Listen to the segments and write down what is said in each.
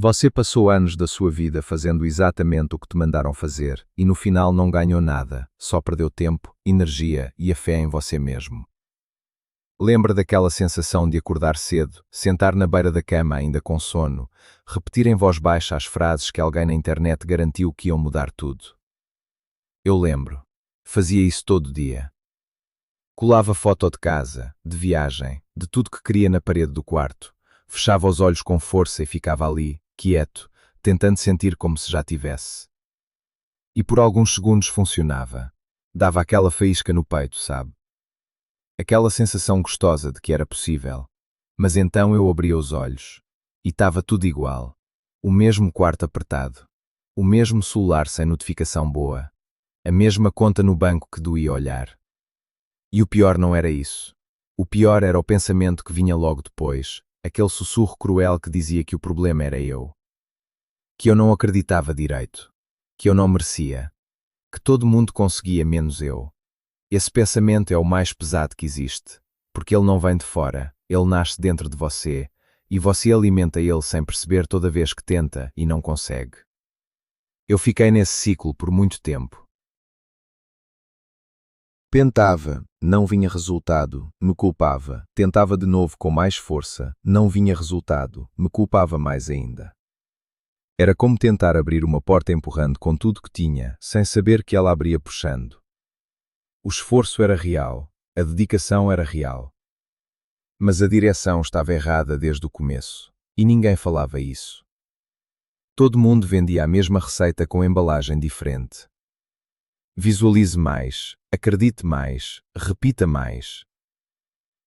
Você passou anos da sua vida fazendo exatamente o que te mandaram fazer e no final não ganhou nada, só perdeu tempo, energia e a fé em você mesmo. Lembra daquela sensação de acordar cedo, sentar na beira da cama ainda com sono, repetir em voz baixa as frases que alguém na internet garantiu que iam mudar tudo? Eu lembro. Fazia isso todo dia. Colava foto de casa, de viagem, de tudo que queria na parede do quarto. Fechava os olhos com força e ficava ali, quieto, tentando sentir como se já tivesse. E por alguns segundos funcionava. Dava aquela faísca no peito, sabe? Aquela sensação gostosa de que era possível. Mas então eu abria os olhos. E estava tudo igual. O mesmo quarto apertado. O mesmo celular sem notificação boa. A mesma conta no banco que doía olhar. E o pior não era isso. O pior era o pensamento que vinha logo depois, aquele sussurro cruel que dizia que o problema era eu. Que eu não acreditava direito. Que eu não merecia. Que todo mundo conseguia menos eu. Esse pensamento é o mais pesado que existe, porque ele não vem de fora, ele nasce dentro de você, e você alimenta ele sem perceber toda vez que tenta e não consegue. Eu fiquei nesse ciclo por muito tempo. Tentava, não vinha resultado, me culpava. Tentava de novo com mais força, não vinha resultado, me culpava mais ainda. Era como tentar abrir uma porta empurrando com tudo que tinha, sem saber que ela abria puxando. O esforço era real, a dedicação era real. Mas a direção estava errada desde o começo, e ninguém falava isso. Todo mundo vendia a mesma receita com embalagem diferente. Visualize mais, acredite mais, repita mais.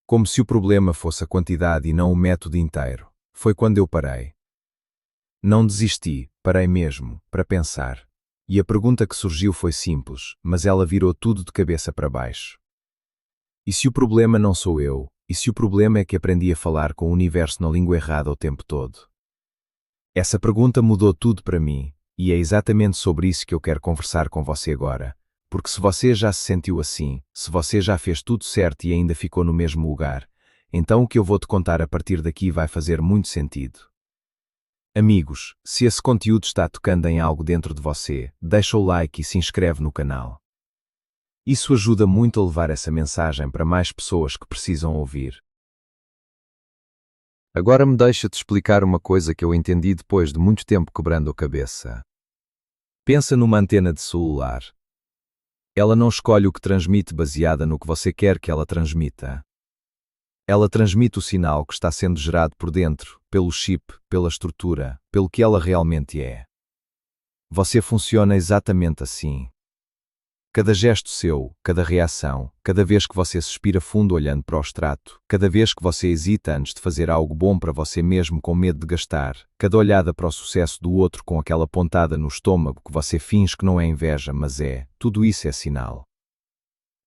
Como se o problema fosse a quantidade e não o método inteiro. Foi quando eu parei. Não desisti, parei mesmo, para pensar. E a pergunta que surgiu foi simples, mas ela virou tudo de cabeça para baixo. E se o problema não sou eu? E se o problema é que aprendi a falar com o universo na língua errada o tempo todo? Essa pergunta mudou tudo para mim, e é exatamente sobre isso que eu quero conversar com você agora. Porque se você já se sentiu assim, se você já fez tudo certo e ainda ficou no mesmo lugar, então o que eu vou te contar a partir daqui vai fazer muito sentido. Amigos, se esse conteúdo está tocando em algo dentro de você, deixa o like e se inscreve no canal. Isso ajuda muito a levar essa mensagem para mais pessoas que precisam ouvir. Agora me deixa-te explicar uma coisa que eu entendi depois de muito tempo quebrando a cabeça. Pensa numa antena de celular. Ela não escolhe o que transmite baseada no que você quer que ela transmita. Ela transmite o sinal que está sendo gerado por dentro, pelo chip, pela estrutura, pelo que ela realmente é. Você funciona exatamente assim. Cada gesto seu, cada reação, cada vez que você suspira fundo olhando para o extrato, cada vez que você hesita antes de fazer algo bom para você mesmo com medo de gastar, cada olhada para o sucesso do outro com aquela pontada no estômago que você finge que não é inveja, mas é, tudo isso é sinal.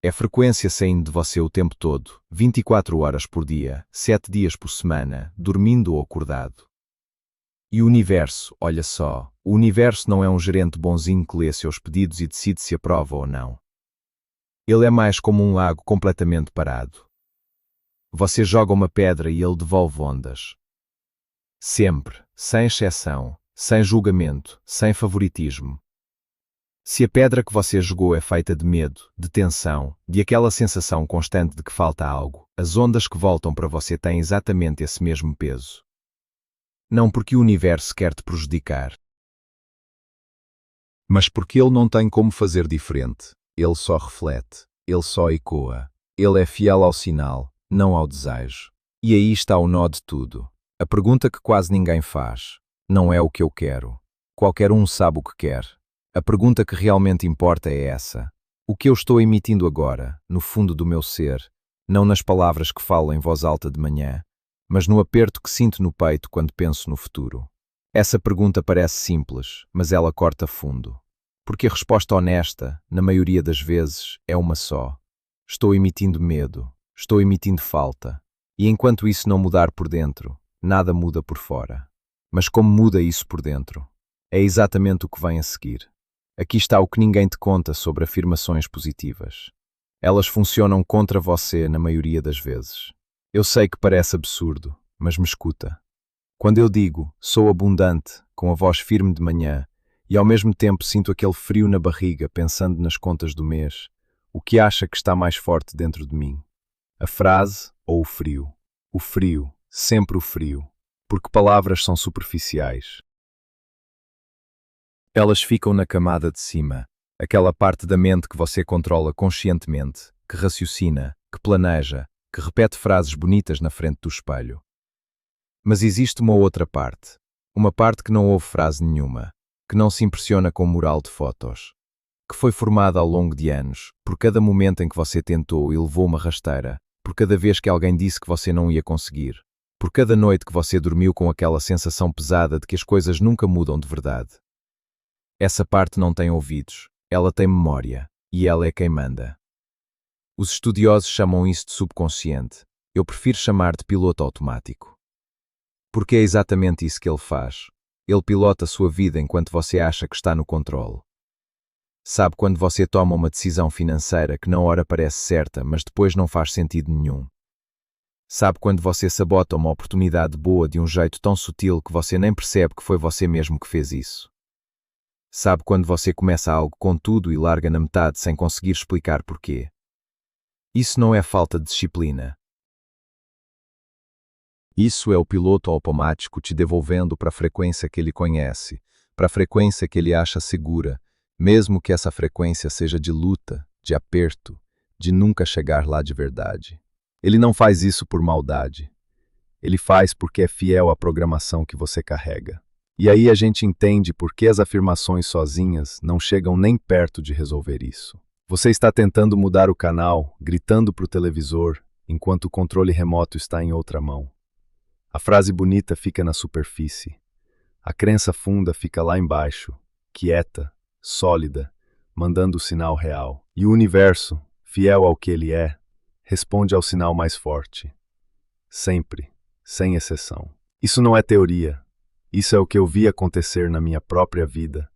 É frequência saindo de você o tempo todo, 24 horas por dia, 7 dias por semana, dormindo ou acordado. E o universo, olha só, o universo não é um gerente bonzinho que lê seus pedidos e decide se aprova ou não. Ele é mais como um lago completamente parado. Você joga uma pedra e ele devolve ondas. Sempre, sem exceção, sem julgamento, sem favoritismo. Se a pedra que você jogou é feita de medo, de tensão, de aquela sensação constante de que falta algo, as ondas que voltam para você têm exatamente esse mesmo peso. Não porque o universo quer te prejudicar, mas porque ele não tem como fazer diferente. Ele só reflete, ele só ecoa. Ele é fiel ao sinal, não ao desejo. E aí está o nó de tudo. A pergunta que quase ninguém faz. Não é o que eu quero. Qualquer um sabe o que quer. A pergunta que realmente importa é essa. O que eu estou emitindo agora, no fundo do meu ser, não nas palavras que falo em voz alta de manhã, mas no aperto que sinto no peito quando penso no futuro. Essa pergunta parece simples, mas ela corta fundo. Porque a resposta honesta, na maioria das vezes, é uma só. Estou emitindo medo, estou emitindo falta. E enquanto isso não mudar por dentro, nada muda por fora. Mas como muda isso por dentro? É exatamente o que vem a seguir. Aqui está o que ninguém te conta sobre afirmações positivas. Elas funcionam contra você na maioria das vezes. Eu sei que parece absurdo, mas me escuta. Quando eu digo, sou abundante, com a voz firme de manhã, e ao mesmo tempo sinto aquele frio na barriga pensando nas contas do mês, o que acha que está mais forte dentro de mim? A frase ou o frio? O frio, sempre o frio, porque palavras são superficiais. Elas ficam na camada de cima, aquela parte da mente que você controla conscientemente, que raciocina, que planeja, que repete frases bonitas na frente do espelho. Mas existe uma parte que não ouve frase nenhuma, que não se impressiona com mural de fotos, que foi formada ao longo de anos, por cada momento em que você tentou e levou uma rasteira, por cada vez que alguém disse que você não ia conseguir, por cada noite que você dormiu com aquela sensação pesada de que as coisas nunca mudam de verdade. Essa parte não tem ouvidos, ela tem memória, e ela é quem manda. Os estudiosos chamam isso de subconsciente, eu prefiro chamar de piloto automático. Porque é exatamente isso que ele faz. Ele pilota a sua vida enquanto você acha que está no controle. Sabe quando você toma uma decisão financeira que na hora parece certa, mas depois não faz sentido nenhum. Sabe quando você sabota uma oportunidade boa de um jeito tão sutil que você nem percebe que foi você mesmo que fez isso. Sabe quando você começa algo com tudo e larga na metade sem conseguir explicar porquê. Isso não é falta de disciplina. Isso é o piloto automático te devolvendo para a frequência que ele conhece, para a frequência que ele acha segura, mesmo que essa frequência seja de luta, de aperto, de nunca chegar lá de verdade. Ele não faz isso por maldade. Ele faz porque é fiel à programação que você carrega. E aí a gente entende por que as afirmações sozinhas não chegam nem perto de resolver isso. Você está tentando mudar o canal, gritando para o televisor, enquanto o controle remoto está em outra mão. A frase bonita fica na superfície. A crença funda fica lá embaixo, quieta, sólida, mandando o sinal real. E o universo, fiel ao que ele é, responde ao sinal mais forte. Sempre, sem exceção. Isso não é teoria. Isso é o que eu vi acontecer na minha própria vida,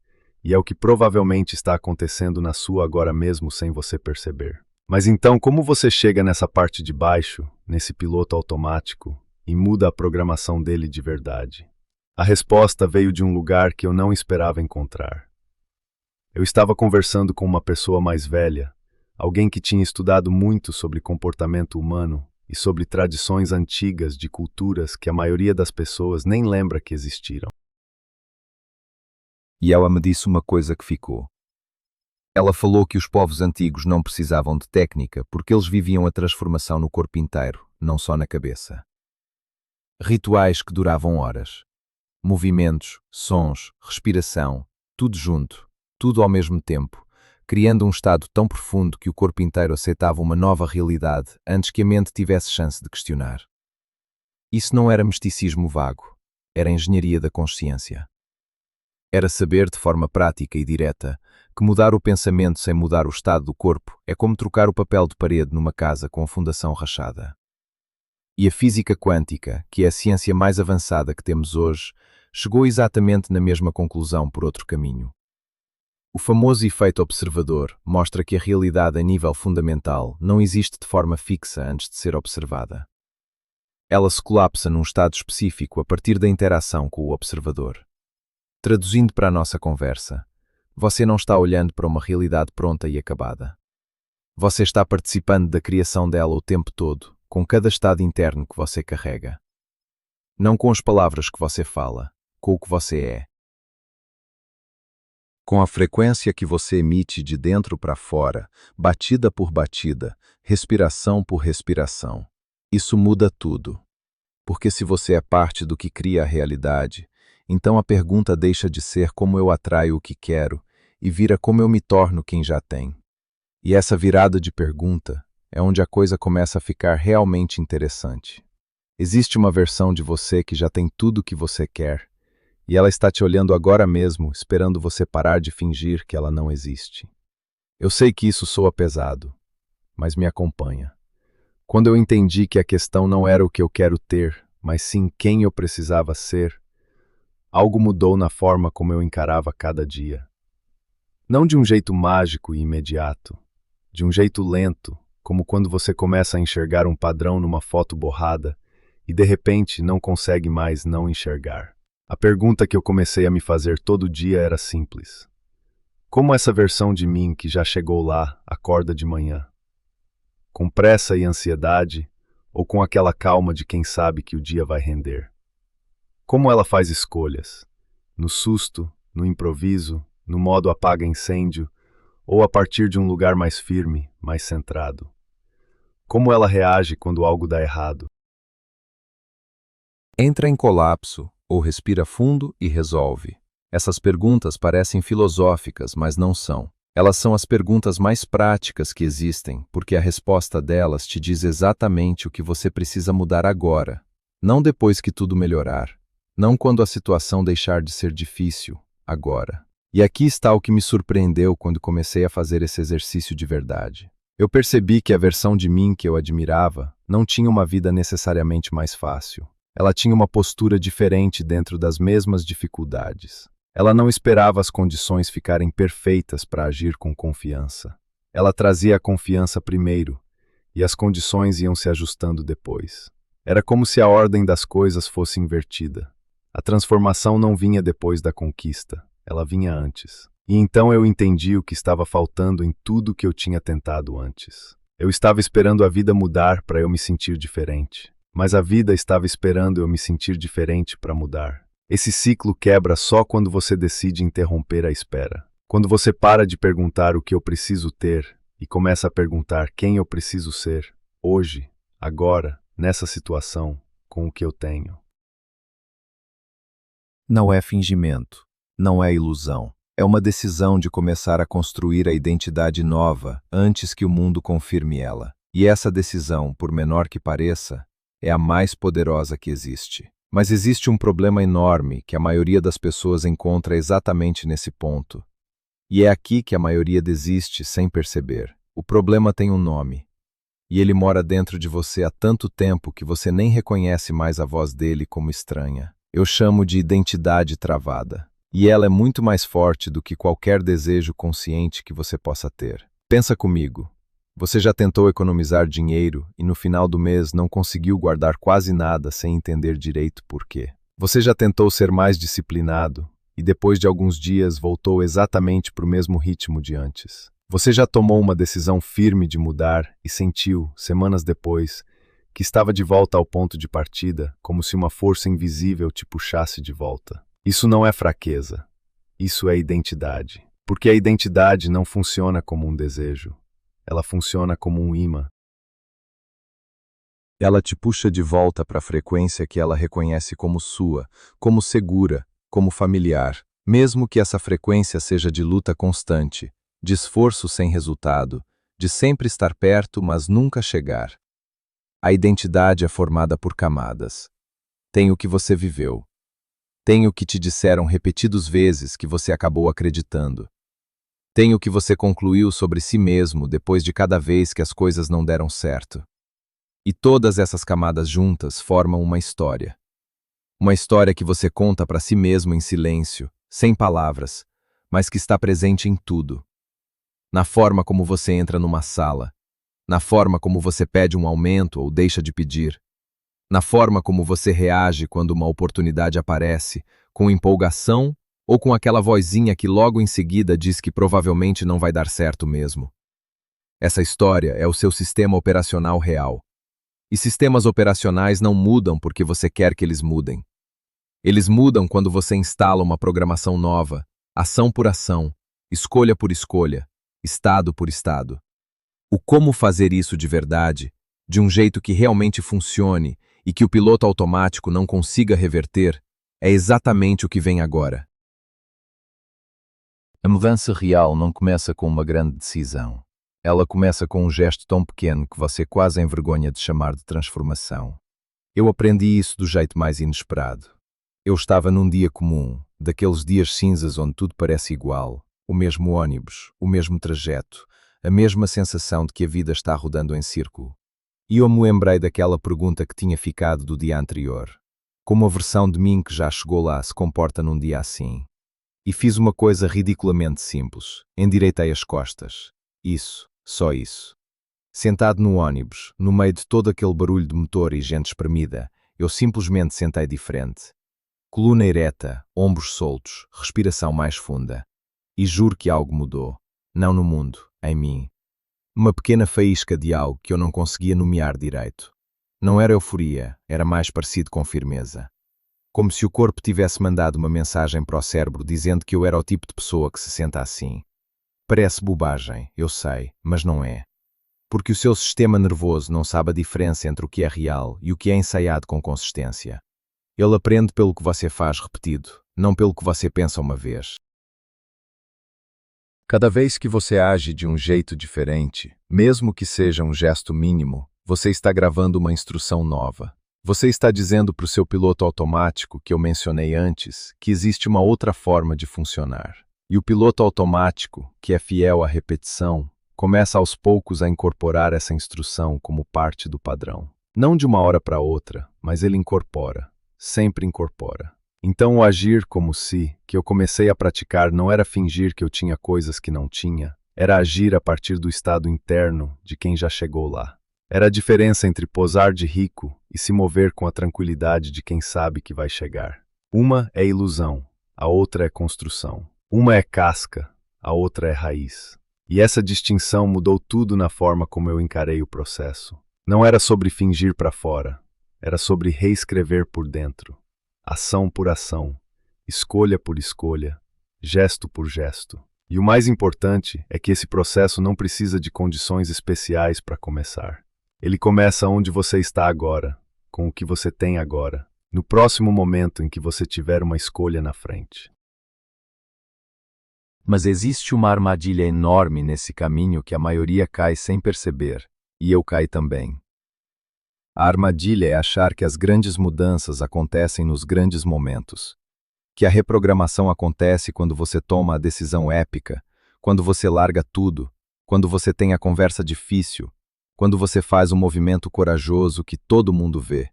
e é o que provavelmente está acontecendo na sua agora mesmo sem você perceber. Mas então, como você chega nessa parte de baixo, nesse piloto automático, e muda a programação dele de verdade? A resposta veio de um lugar que eu não esperava encontrar. Eu estava conversando com uma pessoa mais velha, alguém que tinha estudado muito sobre comportamento humano e sobre tradições antigas de culturas que a maioria das pessoas nem lembra que existiram. E ela me disse uma coisa que ficou. Ela falou que os povos antigos não precisavam de técnica porque eles viviam a transformação no corpo inteiro, não só na cabeça. Rituais que duravam horas. Movimentos, sons, respiração, tudo junto, tudo ao mesmo tempo, criando um estado tão profundo que o corpo inteiro aceitava uma nova realidade antes que a mente tivesse chance de questionar. Isso não era misticismo vago, era engenharia da consciência. Era saber de forma prática e direta que mudar o pensamento sem mudar o estado do corpo é como trocar o papel de parede numa casa com a fundação rachada. E a física quântica, que é a ciência mais avançada que temos hoje, chegou exatamente na mesma conclusão por outro caminho. O famoso efeito observador mostra que a realidade a nível fundamental não existe de forma fixa antes de ser observada. Ela se colapsa num estado específico a partir da interação com o observador. Traduzindo para a nossa conversa, você não está olhando para uma realidade pronta e acabada. Você está participando da criação dela o tempo todo, com cada estado interno que você carrega. Não com as palavras que você fala, com o que você é. Com a frequência que você emite de dentro para fora, batida por batida, respiração por respiração. Isso muda tudo. Porque se você é parte do que cria a realidade, então a pergunta deixa de ser como eu atraio o que quero e vira como eu me torno quem já tem. E essa virada de pergunta é onde a coisa começa a ficar realmente interessante. Existe uma versão de você que já tem tudo o que você quer, e ela está te olhando agora mesmo, esperando você parar de fingir que ela não existe. Eu sei que isso soa pesado, mas me acompanha. Quando eu entendi que a questão não era o que eu quero ter, mas sim quem eu precisava ser, algo mudou na forma como eu encarava cada dia. Não de um jeito mágico e imediato, de um jeito lento, como quando você começa a enxergar um padrão numa foto borrada e de repente não consegue mais não enxergar. A pergunta que eu comecei a me fazer todo dia era simples: como essa versão de mim que já chegou lá acorda de manhã? Com pressa e ansiedade, ou com aquela calma de quem sabe que o dia vai render? Como ela faz escolhas? No susto, no improviso, no modo apaga-incêndio, ou a partir de um lugar mais firme, mais centrado? Como ela reage quando algo dá errado? Entra em colapso ou respira fundo e resolve. Essas perguntas parecem filosóficas, mas não são. Elas são as perguntas mais práticas que existem, porque a resposta delas te diz exatamente o que você precisa mudar agora, não depois que tudo melhorar, não quando a situação deixar de ser difícil, agora. E aqui está o que me surpreendeu quando comecei a fazer esse exercício de verdade. Eu percebi que a versão de mim que eu admirava não tinha uma vida necessariamente mais fácil. Ela tinha uma postura diferente dentro das mesmas dificuldades. Ela não esperava as condições ficarem perfeitas para agir com confiança. Ela trazia a confiança primeiro, e as condições iam se ajustando depois. Era como se a ordem das coisas fosse invertida. A transformação não vinha depois da conquista, ela vinha antes. E então eu entendi o que estava faltando em tudo que eu tinha tentado antes. Eu estava esperando a vida mudar para eu me sentir diferente, mas a vida estava esperando eu me sentir diferente para mudar. Esse ciclo quebra só quando você decide interromper a espera. Quando você para de perguntar o que eu preciso ter e começa a perguntar quem eu preciso ser, hoje, agora, nessa situação, com o que eu tenho. Não é fingimento, não é ilusão. É uma decisão de começar a construir a identidade nova antes que o mundo confirme ela. E essa decisão, por menor que pareça, é a mais poderosa que existe. Mas existe um problema enorme que a maioria das pessoas encontra exatamente nesse ponto. E é aqui que a maioria desiste sem perceber. O problema tem um nome. E ele mora dentro de você há tanto tempo que você nem reconhece mais a voz dele como estranha. Eu chamo de identidade travada. E ela é muito mais forte do que qualquer desejo consciente que você possa ter. Pensa comigo. Você já tentou economizar dinheiro e no final do mês não conseguiu guardar quase nada sem entender direito por quê? Você já tentou ser mais disciplinado e depois de alguns dias voltou exatamente para o mesmo ritmo de antes? Você já tomou uma decisão firme de mudar e sentiu, semanas depois, que estava de volta ao ponto de partida, como se uma força invisível te puxasse de volta? Isso não é fraqueza, isso é identidade. Porque a identidade não funciona como um desejo. Ela funciona como um imã. Ela te puxa de volta para a frequência que ela reconhece como sua, como segura, como familiar, mesmo que essa frequência seja de luta constante, de esforço sem resultado, de sempre estar perto, mas nunca chegar. A identidade é formada por camadas. Tem o que você viveu. Tem o que te disseram repetidas vezes que você acabou acreditando. Tem o que você concluiu sobre si mesmo depois de cada vez que as coisas não deram certo. E todas essas camadas juntas formam uma história. Uma história que você conta para si mesmo em silêncio, sem palavras, mas que está presente em tudo. Na forma como você entra numa sala, na forma como você pede um aumento ou deixa de pedir, na forma como você reage quando uma oportunidade aparece, com empolgação ou com aquela vozinha que logo em seguida diz que provavelmente não vai dar certo mesmo. Essa história é o seu sistema operacional real. E sistemas operacionais não mudam porque você quer que eles mudem. Eles mudam quando você instala uma programação nova, ação por ação, escolha por escolha, estado por estado. O como fazer isso de verdade, de um jeito que realmente funcione e que o piloto automático não consiga reverter, é exatamente o que vem agora. A mudança real não começa com uma grande decisão. Ela começa com um gesto tão pequeno que você quase envergonha de chamar de transformação. Eu aprendi isso do jeito mais inesperado. Eu estava num dia comum, daqueles dias cinzas onde tudo parece igual, o mesmo ônibus, o mesmo trajeto, a mesma sensação de que a vida está rodando em círculo. E eu me lembrei daquela pergunta que tinha ficado do dia anterior. Como a versão de mim que já chegou lá se comporta num dia assim? E fiz uma coisa ridiculamente simples. Endireitei as costas. Isso, só isso. Sentado no ônibus, no meio de todo aquele barulho de motor e gente espremida, Eu simplesmente sentei diferente. Coluna ereta, ombros soltos, respiração mais funda. E juro que algo mudou. Não no mundo, em mim. Uma pequena faísca de algo que eu não conseguia nomear direito. Não era euforia, era mais parecido com firmeza. Como se o corpo tivesse mandado uma mensagem para o cérebro dizendo que eu era o tipo de pessoa que se senta assim. Parece bobagem, eu sei, mas não é. Porque o seu sistema nervoso não sabe a diferença entre o que é real e o que é ensaiado com consistência. Ele aprende pelo que você faz repetido, não pelo que você pensa uma vez. Cada vez que você age de um jeito diferente, mesmo que seja um gesto mínimo, você está gravando uma instrução nova. Você está dizendo para o seu piloto automático que eu mencionei antes que existe uma outra forma de funcionar. E o piloto automático, que é fiel à repetição, começa aos poucos a incorporar essa instrução como parte do padrão. Não de uma hora para outra, mas ele incorpora, sempre incorpora. Então o agir como se, que eu comecei a praticar não era fingir que eu tinha coisas que não tinha, era agir a partir do estado interno de quem já chegou lá. Era a diferença entre posar de rico e se mover com a tranquilidade de quem sabe que vai chegar. Uma é ilusão, a outra é construção. Uma é casca, a outra é raiz. E essa distinção mudou tudo na forma como eu encarei o processo. Não era sobre fingir para fora, era sobre reescrever por dentro. Ação por ação, escolha por escolha, gesto por gesto. E o mais importante é que esse processo não precisa de condições especiais para começar. Ele começa onde você está agora, com o que você tem agora, no próximo momento em que você tiver uma escolha na frente. Mas existe uma armadilha enorme nesse caminho que a maioria cai sem perceber, e eu caí também. A armadilha é achar que as grandes mudanças acontecem nos grandes momentos, que a reprogramação acontece quando você toma a decisão épica, quando você larga tudo, quando você tem a conversa difícil, quando você faz um movimento corajoso que todo mundo vê.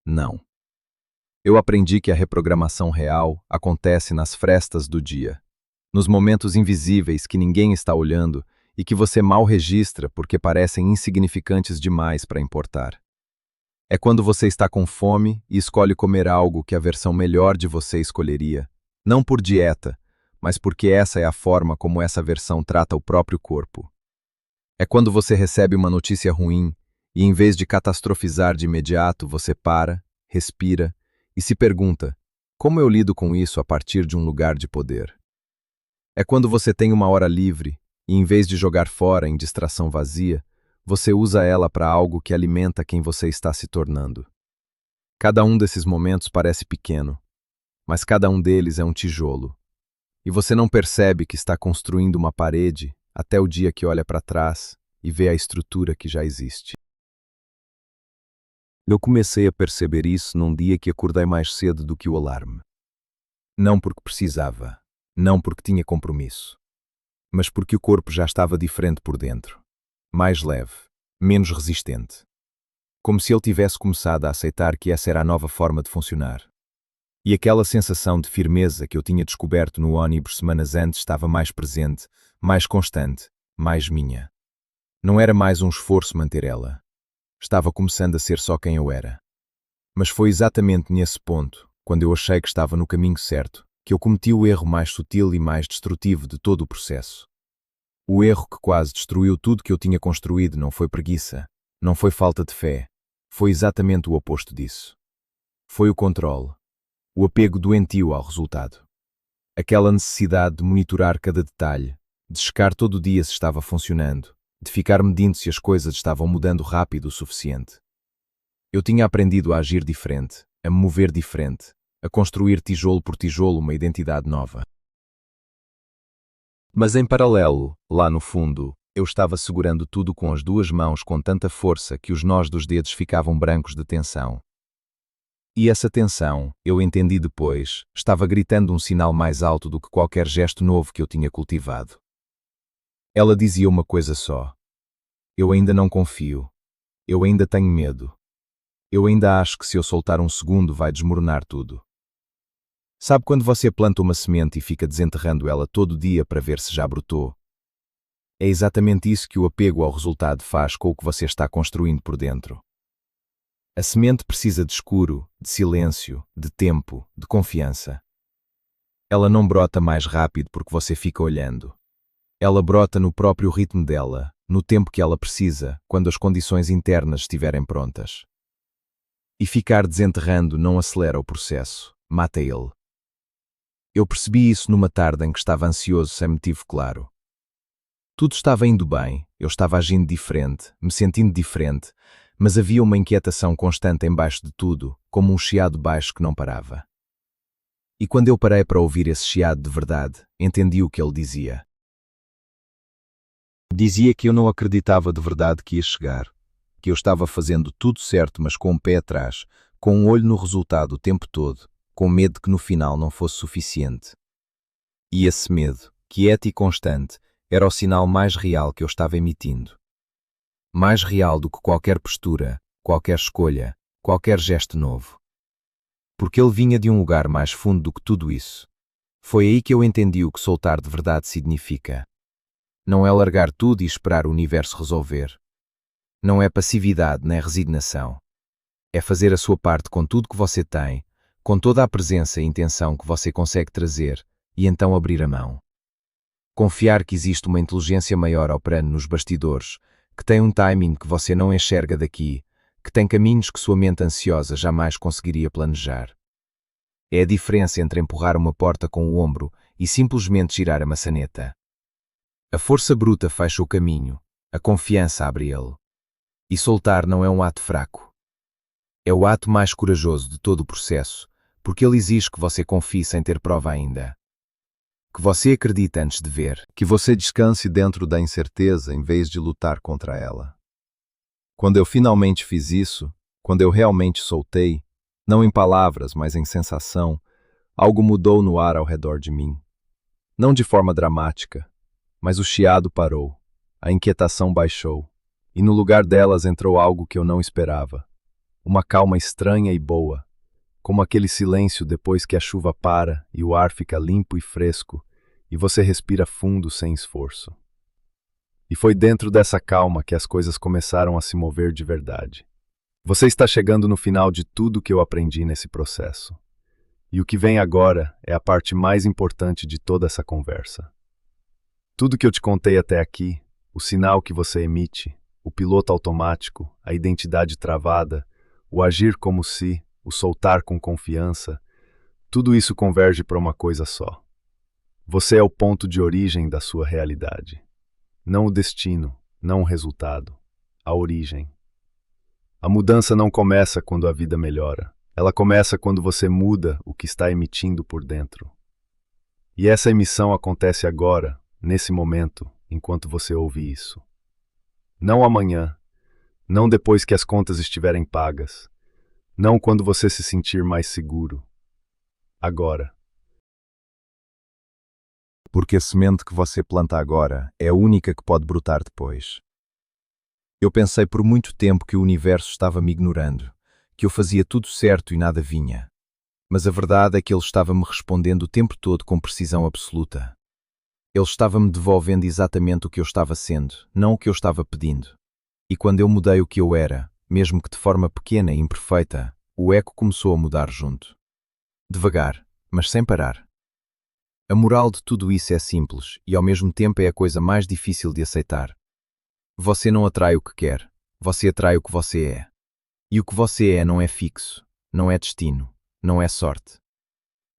Não. Eu aprendi que a reprogramação real acontece nas frestas do dia, nos momentos invisíveis que ninguém está olhando e que você mal registra porque parecem insignificantes demais para importar. É quando você está com fome e escolhe comer algo que a versão melhor de você escolheria, não por dieta, mas porque essa é a forma como essa versão trata o próprio corpo. É quando você recebe uma notícia ruim e, em vez de catastrofizar de imediato, você para, respira e se pergunta: como eu lido com isso a partir de um lugar de poder? É quando você tem uma hora livre e, em vez de jogar fora em distração vazia, você usa ela para algo que alimenta quem você está se tornando. Cada um desses momentos parece pequeno, mas cada um deles é um tijolo. E você não percebe que está construindo uma parede até o dia que olha para trás e vê a estrutura que já existe. Eu comecei a perceber isso num dia que acordei mais cedo do que o alarme. Não porque precisava, não porque tinha compromisso, mas porque o corpo já estava diferente por dentro. Mais leve, menos resistente. Como se ele tivesse começado a aceitar que essa era a nova forma de funcionar. E aquela sensação de firmeza que eu tinha descoberto no ônibus semanas antes estava mais presente, mais constante, mais minha. Não era mais um esforço manter ela. Estava começando a ser só quem eu era. Mas foi exatamente nesse ponto, quando eu achei que estava no caminho certo, que eu cometi o erro mais sutil e mais destrutivo de todo o processo. O erro que quase destruiu tudo que eu tinha construído não foi preguiça, não foi falta de fé, foi exatamente o oposto disso. Foi o controle, o apego doentio ao resultado. Aquela necessidade de monitorar cada detalhe, de checar todo o dia se estava funcionando, de ficar medindo se as coisas estavam mudando rápido o suficiente. Eu tinha aprendido a agir diferente, a me mover diferente, a construir tijolo por tijolo uma identidade nova. Mas em paralelo, lá no fundo, eu estava segurando tudo com as duas mãos com tanta força que os nós dos dedos ficavam brancos de tensão. E essa tensão, eu entendi depois, estava gritando um sinal mais alto do que qualquer gesto novo que eu tinha cultivado. Ela dizia uma coisa só: eu ainda não confio, eu ainda tenho medo, eu ainda acho que se eu soltar um segundo vai desmoronar tudo. Sabe quando você planta uma semente e fica desenterrando ela todo dia para ver se já brotou? É exatamente isso que o apego ao resultado faz com o que você está construindo por dentro. A semente precisa de escuro, de silêncio, de tempo, de confiança. Ela não brota mais rápido porque você fica olhando. Ela brota no próprio ritmo dela, no tempo que ela precisa, quando as condições internas estiverem prontas. E ficar desenterrando não acelera o processo, mata ele. Eu percebi isso numa tarde em que estava ansioso sem motivo claro. Tudo estava indo bem, eu estava agindo diferente, me sentindo diferente, mas havia uma inquietação constante embaixo de tudo, como um chiado baixo que não parava. E quando eu parei para ouvir esse chiado de verdade, entendi o que ele dizia. Dizia que eu não acreditava de verdade que ia chegar, que eu estava fazendo tudo certo, mas com o pé atrás, com um olho no resultado o tempo todo, com medo de que no final não fosse suficiente. E esse medo, quieto e constante, era o sinal mais real que eu estava emitindo. Mais real do que qualquer postura, qualquer escolha, qualquer gesto novo. Porque ele vinha de um lugar mais fundo do que tudo isso. Foi aí que eu entendi o que soltar de verdade significa. Não é largar tudo e esperar o universo resolver. Não é passividade nem resignação. É fazer a sua parte com tudo que você tem, com toda a presença e intenção que você consegue trazer, e então abrir a mão. Confiar que existe uma inteligência maior operando nos bastidores, que tem um timing que você não enxerga daqui, que tem caminhos que sua mente ansiosa jamais conseguiria planejar. É a diferença entre empurrar uma porta com o ombro e simplesmente girar a maçaneta. A força bruta fecha o caminho, a confiança abre ele. E soltar não é um ato fraco. É o ato mais corajoso de todo o processo, porque ele exige que você confie sem ter prova ainda. Que você acredite antes de ver. Que você descanse dentro da incerteza em vez de lutar contra ela. Quando eu finalmente fiz isso, quando eu realmente soltei, não em palavras, mas em sensação, algo mudou no ar ao redor de mim. Não de forma dramática, mas o chiado parou, a inquietação baixou, e no lugar delas entrou algo que eu não esperava. Uma calma estranha e boa, como aquele silêncio depois que a chuva para e o ar fica limpo e fresco, e você respira fundo sem esforço. E foi dentro dessa calma que as coisas começaram a se mover de verdade. Você está chegando no final de tudo que eu aprendi nesse processo. E o que vem agora é a parte mais importante de toda essa conversa. Tudo que eu te contei até aqui, o sinal que você emite, o piloto automático, a identidade travada, o agir como se, o soltar com confiança, tudo isso converge para uma coisa só. Você é o ponto de origem da sua realidade. Não o destino, não o resultado, a origem. A mudança não começa quando a vida melhora. Ela começa quando você muda o que está emitindo por dentro. E essa emissão acontece agora, nesse momento, enquanto você ouve isso. Não amanhã, não depois que as contas estiverem pagas, não quando você se sentir mais seguro. Agora. Porque a semente que você planta agora é a única que pode brotar depois. Eu pensei por muito tempo que o universo estava me ignorando, que eu fazia tudo certo e nada vinha. Mas a verdade é que ele estava me respondendo o tempo todo com precisão absoluta. Ele estava me devolvendo exatamente o que eu estava sendo, não o que eu estava pedindo. E quando eu mudei o que eu era, mesmo que de forma pequena e imperfeita, o eco começou a mudar junto. Devagar, mas sem parar. A moral de tudo isso é simples e ao mesmo tempo é a coisa mais difícil de aceitar. Você não atrai o que quer, você atrai o que você é. E o que você é não é fixo, não é destino, não é sorte.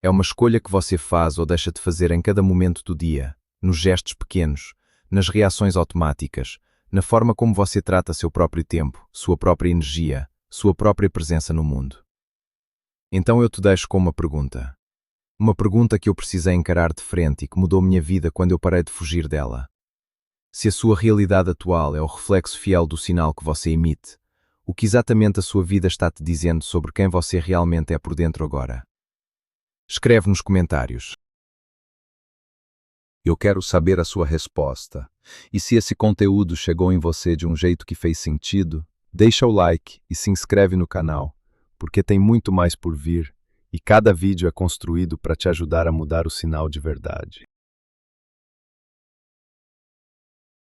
É uma escolha que você faz ou deixa de fazer em cada momento do dia, nos gestos pequenos, nas reações automáticas, na forma como você trata seu próprio tempo, sua própria energia, sua própria presença no mundo. Então eu te deixo com uma pergunta. Uma pergunta que eu precisei encarar de frente e que mudou minha vida quando eu parei de fugir dela. Se a sua realidade atual é o reflexo fiel do sinal que você emite, o que exatamente a sua vida está te dizendo sobre quem você realmente é por dentro agora? Escreve nos comentários. Eu quero saber a sua resposta. E se esse conteúdo chegou em você de um jeito que fez sentido, deixa o like e se inscreve no canal, porque tem muito mais por vir e cada vídeo é construído para te ajudar a mudar o sinal de verdade.